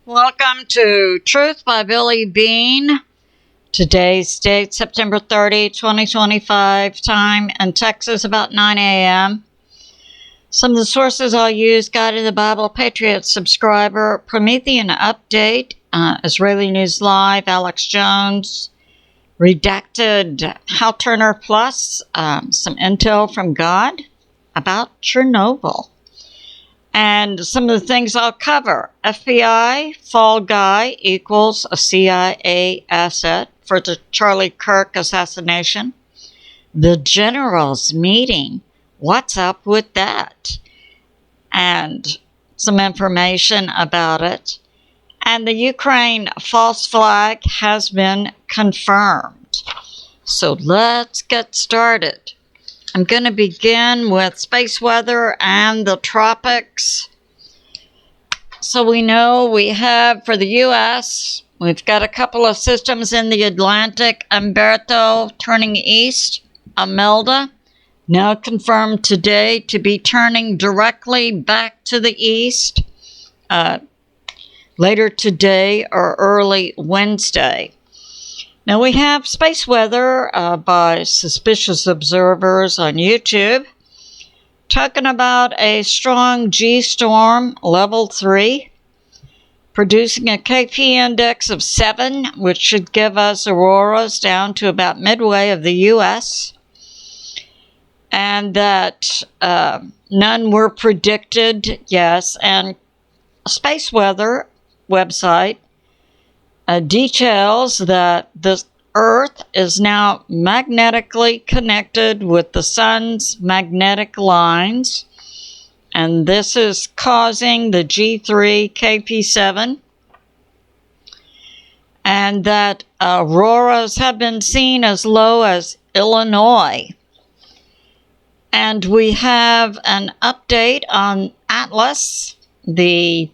Welcome to Truth by Billie Beene. Today's date, September 30, 2025. Time in Texas, about 9 a.m. Some of the sources I'll use: God in the Bible, Patriot Subscriber, PROMETHEON Update, Israeli News Live, Alex Jones, Redacted, HURR Plus, some intel from God about Chernobyl. And some of the things I'll cover: FBI, fall guy equals a CIA asset for the Charlie Kirk assassination. The generals meeting, what's up with that? And some information about it. And the Ukraine false flag has been confirmed. So let's get started. I'm going to begin with space weather and the tropics. So we know we have, for the U.S., we've got a couple of systems in the Atlantic. Umberto turning east. Imelda, now confirmed today to be turning directly back to the east later today or early Wednesday. Now we have space weather by suspicious observers on YouTube talking about a strong G-storm, level 3, producing a KP index of 7, which should give us auroras down to about midway of the U.S., and that none were predicted, yes, and space weather website details that the Earth is now magnetically connected with the sun's magnetic lines, and this is causing the G3 KP7, and that auroras have been seen as low as Illinois. And we have an update on Atlas, the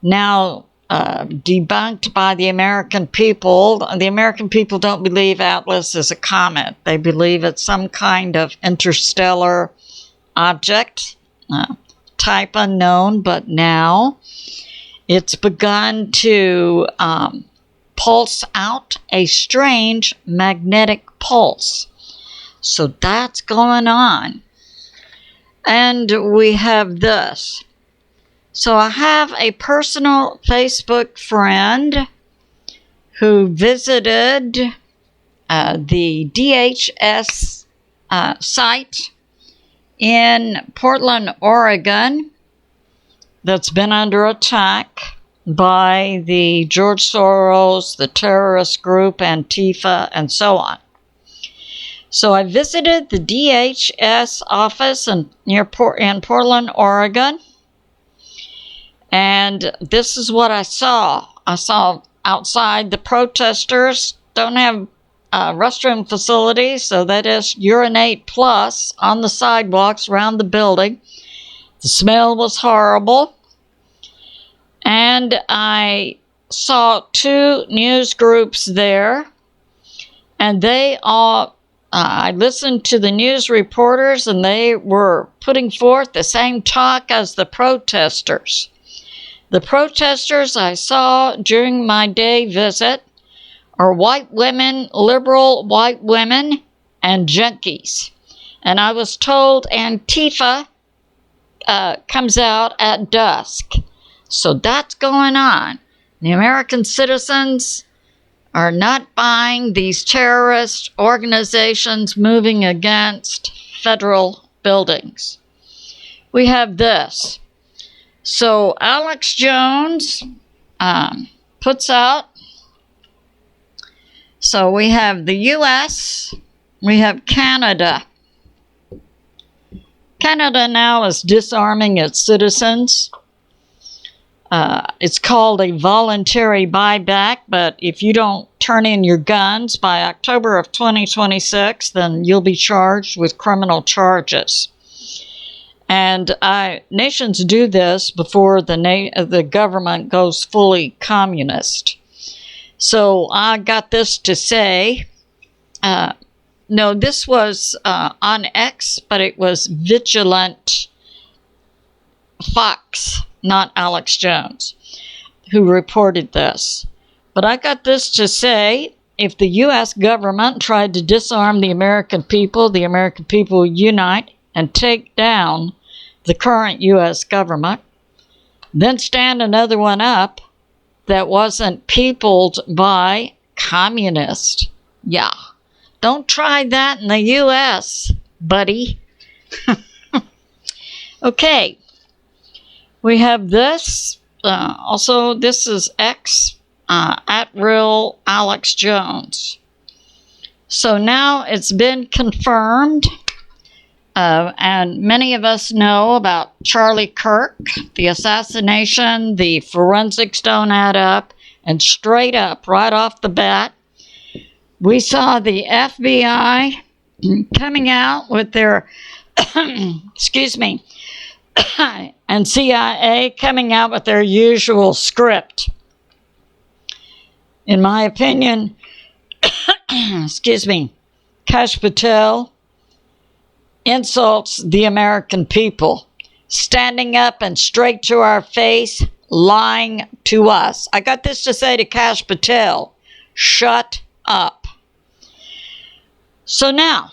now debunked by the American people. The American people don't believe Atlas is a comet. They believe it's some kind of interstellar object, type unknown, but now it's begun to pulse out a strange magnetic pulse. So that's going on. And we have this. So I have a personal Facebook friend who visited the DHS site in Portland, Oregon, that's been under attack by the George Soros, the terrorist group Antifa, and so on. So I visited the DHS office in Portland, Oregon. And this is what I saw. I saw outside the protesters don't have restroom facilities, so that is urinate plus on the sidewalks around the building. The smell was horrible. And I saw two news groups there, and they all, I listened to the news reporters, and they were putting forth the same talk as the protesters. The protesters I saw during my day visit are white women, liberal white women, and junkies. And I was told Antifa comes out at dusk. So that's going on. The American citizens are not buying these terrorist organizations moving against federal buildings. We have this. So Alex Jones puts out, so we have the U.S., we have Canada. Canada now is disarming its citizens. It's called a voluntary buyback, but if you don't turn in your guns by October of 2026, then you'll be charged with criminal charges. And nations do this before the government goes fully communist. So I got this to say, no, this was on X, but it was Vigilant Fox, not Alex Jones. who reported this. But I got this to say, if the U.S. government tried to disarm the American people would unite and take down the current U.S. government, then stand another one up that wasn't peopled by communists. Yeah. Don't try that in the U.S., buddy. Okay. We have this. Also, this is X at real Alex Jones. So now it's been confirmed, and many of us know about Charlie Kirk, the assassination. The forensics don't add up, and straight up, right off the bat, we saw the FBI coming out with their, excuse me, and CIA coming out with their usual script. In my opinion, excuse me, Kash Patel insults the American people, standing up and straight to our face, lying to us. I got this to say to Kash Patel: shut up. So now,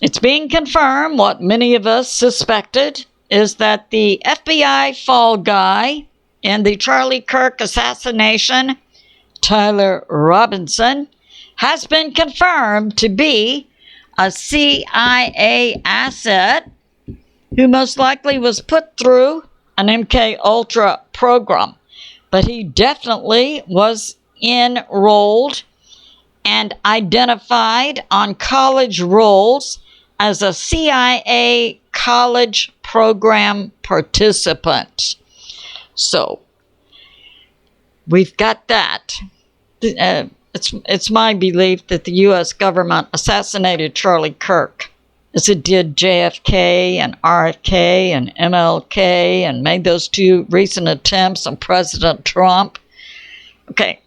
it's being confirmed what many of us suspected, is that the FBI fall guy in the Charlie Kirk assassination, Tyler Robinson, has been confirmed to be a CIA asset who most likely was put through an MK Ultra program. But he definitely was enrolled and identified on college rolls as a CIA college program participant. So, we've got that. It's my belief that the U.S. government assassinated Charlie Kirk, as it did JFK and RFK and MLK, and made those two recent attempts on President Trump. Okay.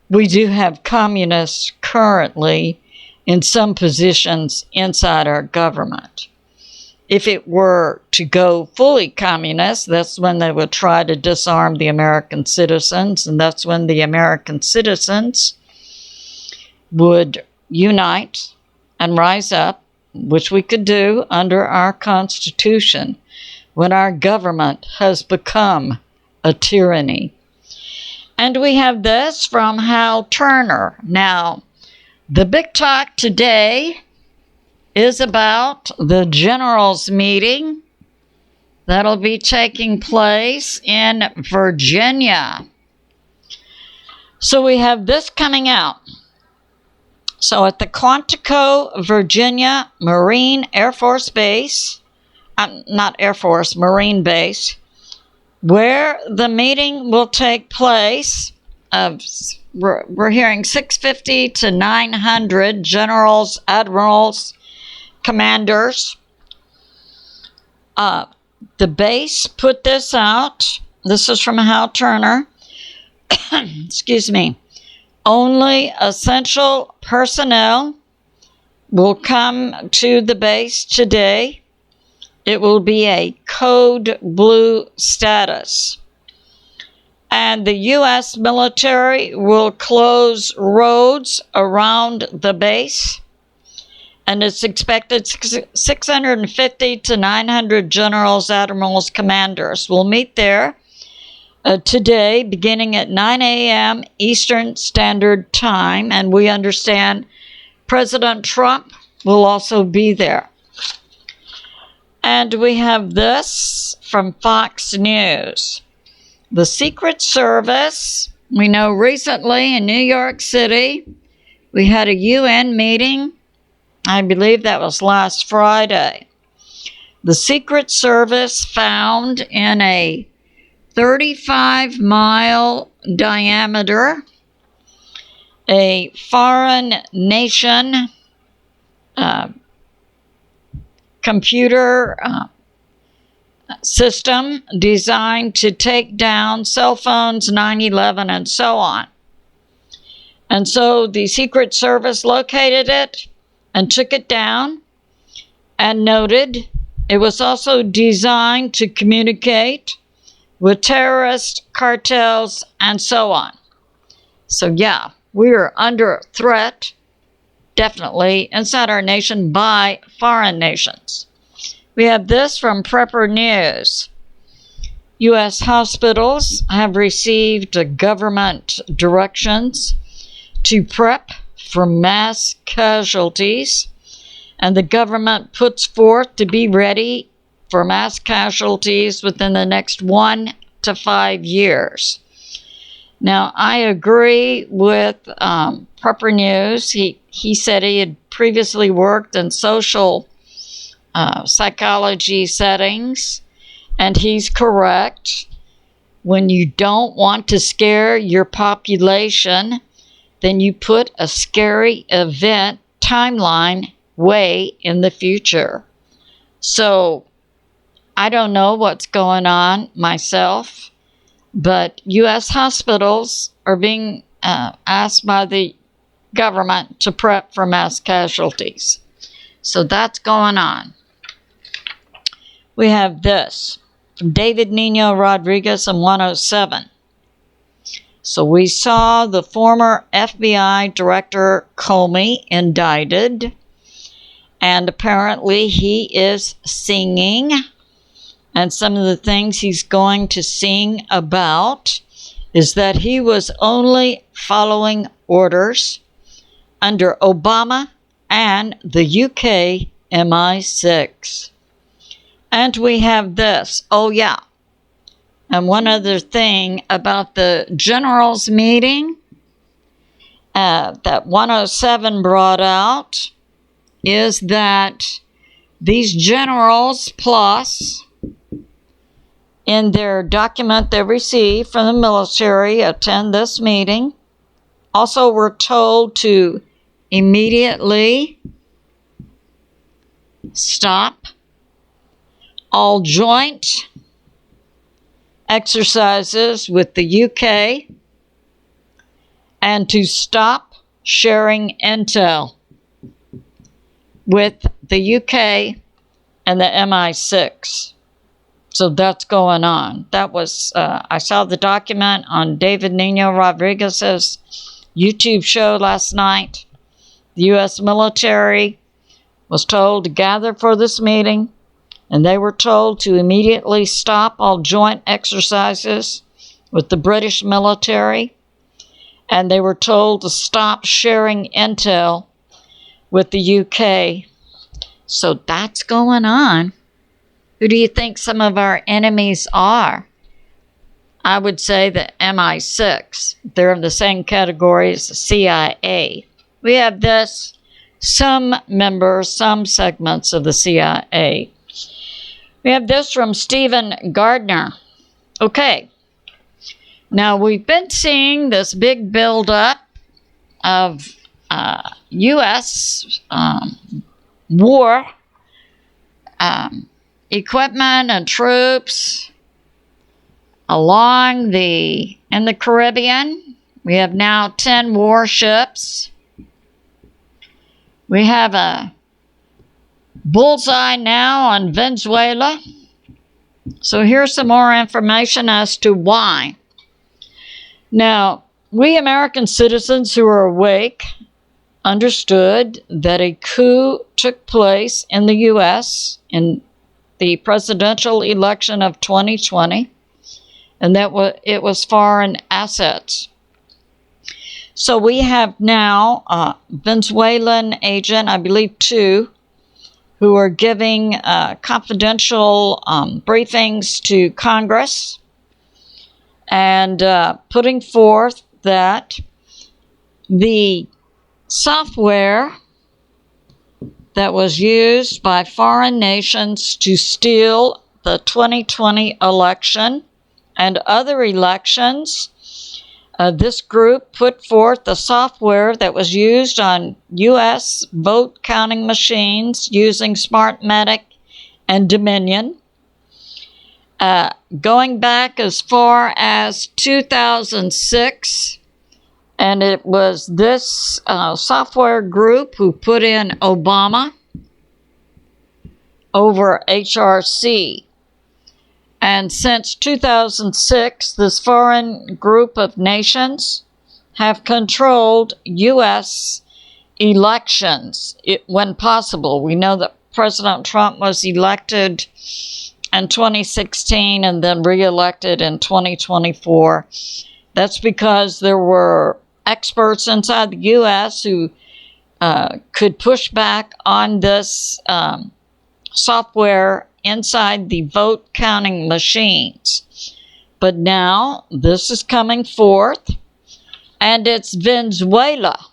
We do have communists currently in some positions inside our government. If it were to go fully communist, that's when they would try to disarm the American citizens, and that's when the American citizens would unite and rise up, which we could do under our Constitution, when our government has become a tyranny. And we have this from Hal Turner. Now, the big talk today is about the generals meeting that'll be taking place in Virginia. So we have this coming out. So at the Quantico, Virginia Marine Air Force Base, not Air Force, Marine Base, where the meeting will take place, we're hearing 650 to 900 generals, admirals, commanders. The base put this out. This is from Hal Turner. Excuse me. Only essential personnel will come to the base today. It will be a code blue status. And the U.S. military will close roads around the base. And it's expected 650 to 900 generals, admirals, commanders will meet there today, beginning at 9 a.m. Eastern Standard Time. And we understand President Trump will also be there. And we have this from Fox News. The Secret Service, we know recently in New York City, we had a UN meeting. I believe that was last Friday. The Secret Service found in a 35-mile diameter a foreign nation computer system designed to take down cell phones, 9/11, and so on. And so the Secret Service located it and took it down and noted it was also designed to communicate with terrorist cartels and so on. So yeah, we are under threat, definitely, inside our nation by foreign nations. We have this from Prepper News. U.S. hospitals have received government directions to prep for mass casualties, and the government puts forth to be ready for mass casualties within the next 1 to 5 years. Now, I agree with Prepper News. He said he had previously worked in social psychology settings, and he's correct. When you don't want to scare your population, then you put a scary event timeline way in the future. So, I don't know what's going on myself, but U.S. hospitals are being asked by the government to prep for mass casualties. So that's going on. We have this from David Nino Rodriguez in 107. So we saw the former FBI Director Comey indicted, and apparently he is singing. And some of the things he's going to sing about is that he was only following orders under Obama and the UK MI6. And we have this. Oh, yeah. And one other thing about the generals meeting that 107 brought out is that these generals plus, in their document they received from the military, attend this meeting, also were told to immediately stop all joint exercises with the UK and to stop sharing intel with the UK and the MI6. So that's going on. That was, I saw the document on David Nino Rodriguez's YouTube show last night. The U.S. military was told to gather for this meeting, and they were told to immediately stop all joint exercises with the British military, and they were told to stop sharing intel with the UK. So that's going on. Who do you think some of our enemies are? I would say the MI6. They're in the same category as the CIA. We have this, some members, some segments of the CIA. We have this from Stephen Gardner. Okay. Now, we've been seeing this big buildup of U.S. War equipment and troops in the Caribbean. We have now 10 warships. We have a bullseye now on Venezuela. So here's some more information as to why. Now, we American citizens who are awake understood that a coup took place in the U.S. in the presidential election of 2020, and that it was foreign assets. So we have now a Venezuelan agent, I believe 2, who are giving confidential briefings to Congress and putting forth that the software that was used by foreign nations to steal the 2020 election and other elections, this group put forth the software that was used on U.S. vote counting machines using Smartmatic and Dominion, going back as far as 2006. And it was this software group who put in Obama over HRC. And since 2006, this foreign group of nations have controlled U.S. elections when possible. We know that President Trump was elected in 2016 and then re-elected in 2024. That's because there were experts inside the U.S. who could push back on this software inside the vote counting machines. But now this is coming forth, and it's Venezuela.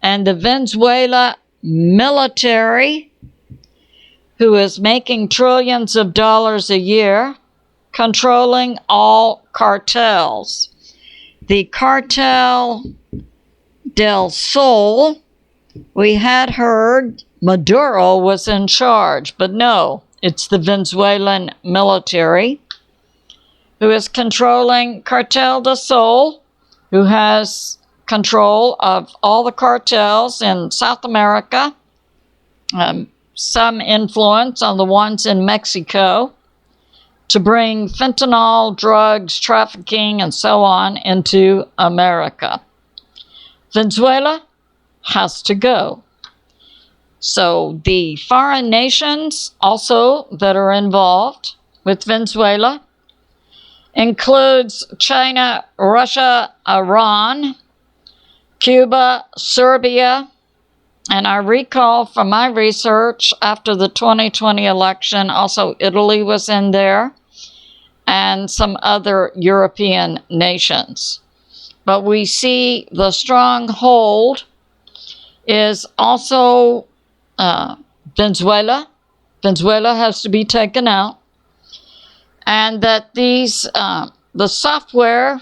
And the Venezuela military, who is making trillions of dollars a year, controlling all cartels. The Cartel del Sol, we had heard Maduro was in charge, but no, it's the Venezuelan military who is controlling Cartel del Sol, who has control of all the cartels in South America, some influence on the ones in Mexico, to bring fentanyl, drugs, trafficking, and so on into America. Venezuela has to go. So the foreign nations also that are involved with Venezuela includes China, Russia, Iran, Cuba, Serbia, and I recall from my research after the 2020 election, also Italy was in there, and some other European nations. But we see the stronghold is also Venezuela. Venezuela has to be taken out. And that these, the software,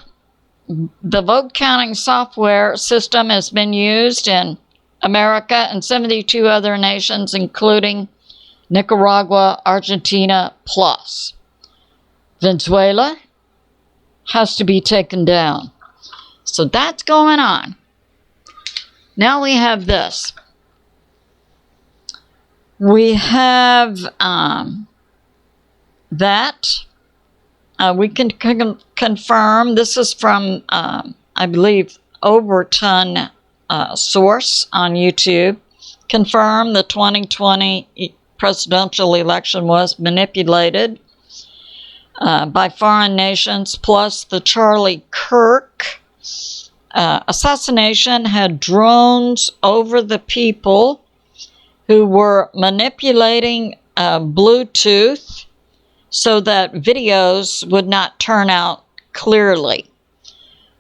the vote counting software system has been used in America and 72 other nations, including Nicaragua, Argentina, plus. Venezuela has to be taken down. So that's going on. Now we have this. We have that. We can confirm, this is from, I believe, Overton source on YouTube, confirm the 2020 presidential election was manipulated by foreign nations, plus the Charlie Kirk assassination had drones over the people who were manipulating Bluetooth so that videos would not turn out clearly.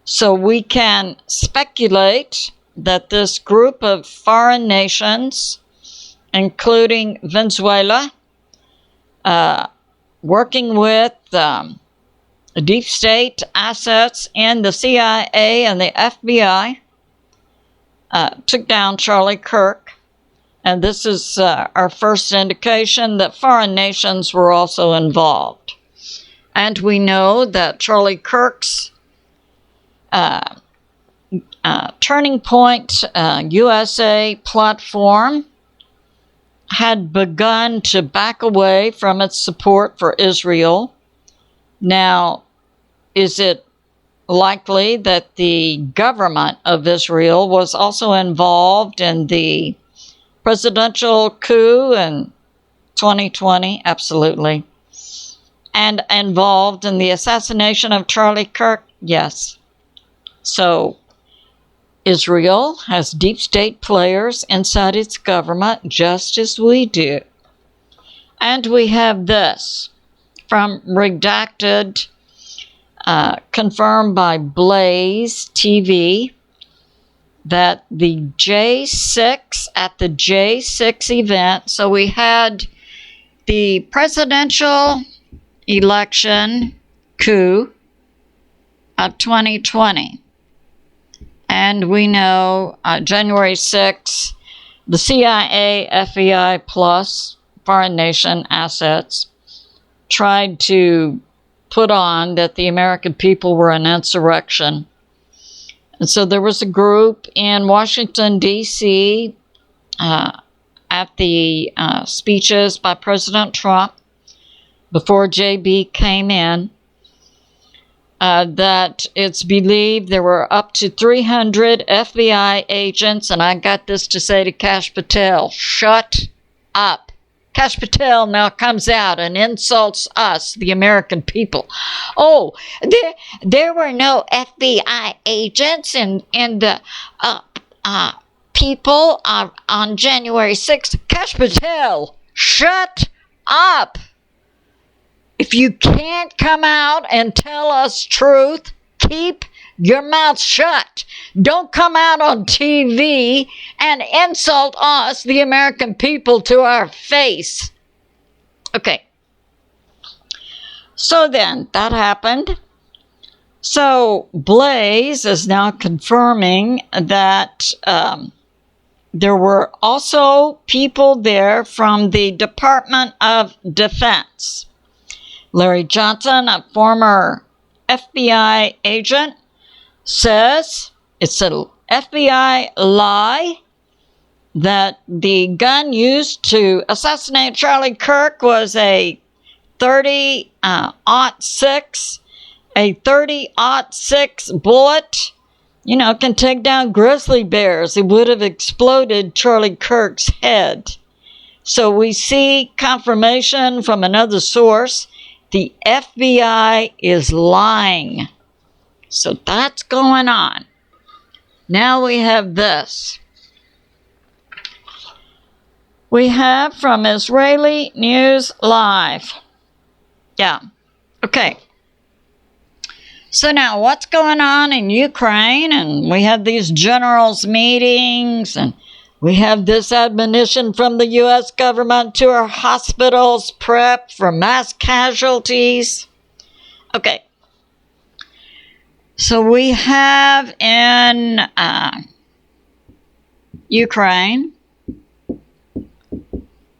So we can speculate that this group of foreign nations, including Venezuela, working with deep state assets in the CIA and the FBI, took down Charlie Kirk. And this is our first indication that foreign nations were also involved. And we know that Charlie Kirk's Turning Point USA platform had begun to back away from its support for Israel. Now, is it likely that the government of Israel was also involved in the presidential coup in 2020? Absolutely. And involved in the assassination of Charlie Kirk? Yes. So, Israel has deep state players inside its government, just as we do. And we have this from Redacted, confirmed by Blaze TV, that the J6, at the J6 event, so we had the presidential election coup of 2020. And we know January 6th, the CIA, FBI, plus foreign nation assets tried to put on that the American people were an insurrection. And so there was a group in Washington, D.C., at the speeches by President Trump before JB came in, that it's believed there were up to 300 FBI agents, and I got this to say to Kash Patel, shut up. Kash Patel now comes out and insults us, the American people. Oh, there were no FBI agents in the people on January 6th. Kash Patel, shut up. If you can't come out and tell us truth, keep your mouth shut. Don't come out on TV and insult us, the American people, to our face. Okay. So then, that happened. So Blaze is now confirming that there were also people there from the Department of Defense. Larry Johnson, a former FBI agent, says it's an FBI lie that the gun used to assassinate Charlie Kirk was a 30-06. A 30-06 bullet, can take down grizzly bears. It would have exploded Charlie Kirk's head. So we see confirmation from another source. The FBI is lying. So that's going on. Now we have this. We have from Israeli News Live. Yeah. Okay. So now what's going on in Ukraine? And we have these generals' meetings, and we have this admonition from the U.S. government to our hospitals, prep for mass casualties. Okay. So we have in Ukraine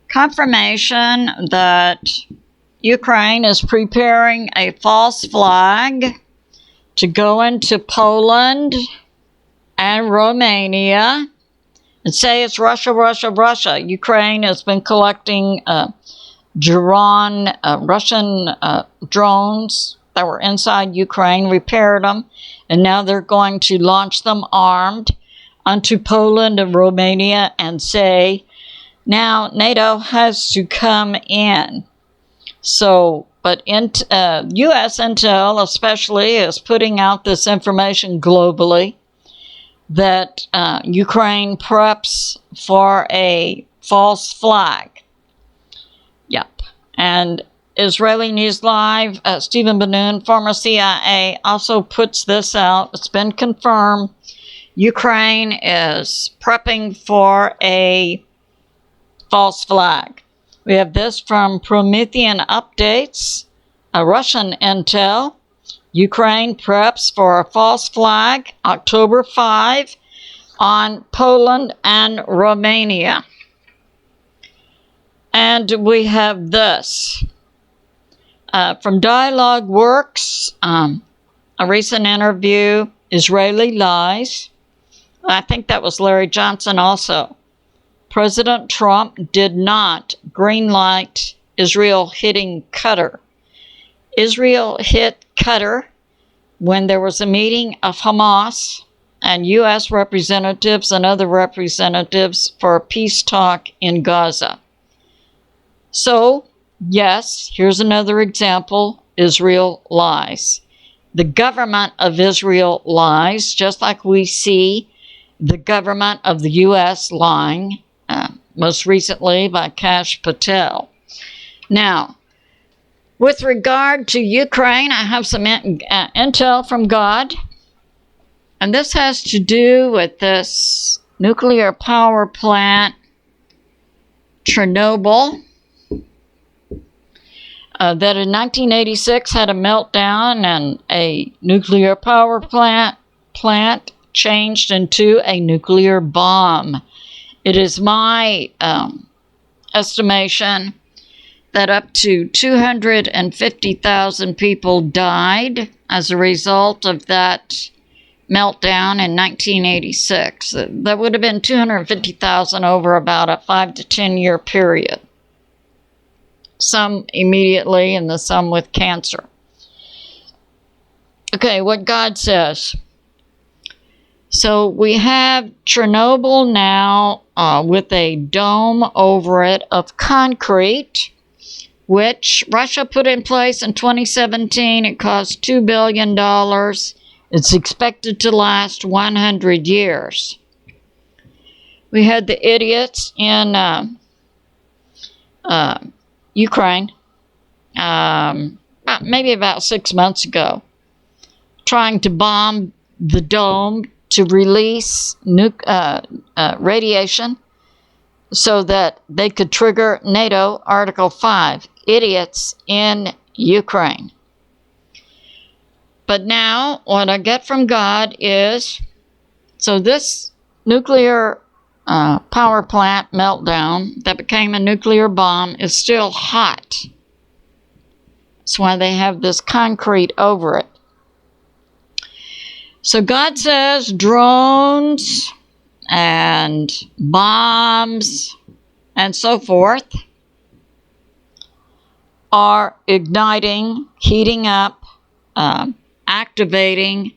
confirmation that Ukraine is preparing a false flag to go into Poland and Romania and say it's Russia, Russia, Russia. Ukraine has been collecting JUAN, Russian drones that were inside Ukraine, repaired them, and now they're going to launch them armed onto Poland and Romania and say, now NATO has to come in. So, but U.S. Intel especially is putting out this information globally that Ukraine preps for a false flag. Yep. And Israeli News Live, Stephen Bannon, former CIA, also puts this out. It's been confirmed. Ukraine is prepping for a false flag. We have this from PROMETHEON Updates, a Russian intel. Ukraine preps for a false flag October 5 on Poland and Romania. And we have this from Dialogue Works, a recent interview, Israeli Lies. I think that was Larry Johnson also. President Trump did not greenlight Israel hitting Qatar. Israel hit Qatar when there was a meeting of Hamas and U.S. representatives and other representatives for a peace talk in Gaza. So, yes, here's another example. Israel lies. The government of Israel lies, just like we see the government of the U.S. lying, most recently by Kash Patel. Now, with regard to Ukraine, I have some intel from God, and this has to do with this nuclear power plant, Chernobyl, that in 1986 had a meltdown and a nuclear power plant changed into a nuclear bomb. It is my estimation that up to 250,000 people died as a result of that meltdown in 1986. That would have been 250,000 over about a 5 to 10 year period. some immediately, and some with cancer. Okay, what God says. So we have Chernobyl now with a dome over it of concrete, which Russia put in place in 2017. It cost $2 billion. It's expected to last 100 years. We had the idiots in Ukraine, maybe about 6 months ago, trying to bomb the dome to release radiation so that they could trigger NATO Article 5. Idiots in Ukraine. But now, what I get from God is, so this nuclear power plant meltdown that became a nuclear bomb is still hot. That's why they have this concrete over it. So God says drones and bombs and so forth are igniting, heating up, activating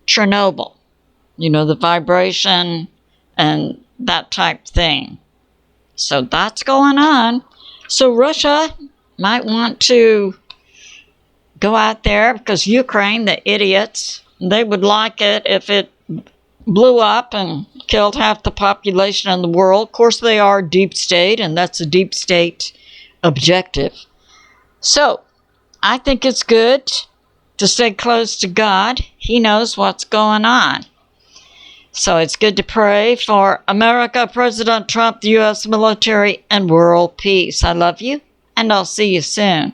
Chernobyl. You know, the vibration and that type thing. So that's going on. So Russia might want to go out there because Ukraine, the idiots, they would like it if it blew up and killed half the population in the world. Of course, they are deep state, and that's a deep state objective. So, I think it's good to stay close to God. He knows what's going on. So, it's good to pray for America, President Trump, the U.S. military, and world peace. I love you, and I'll see you soon.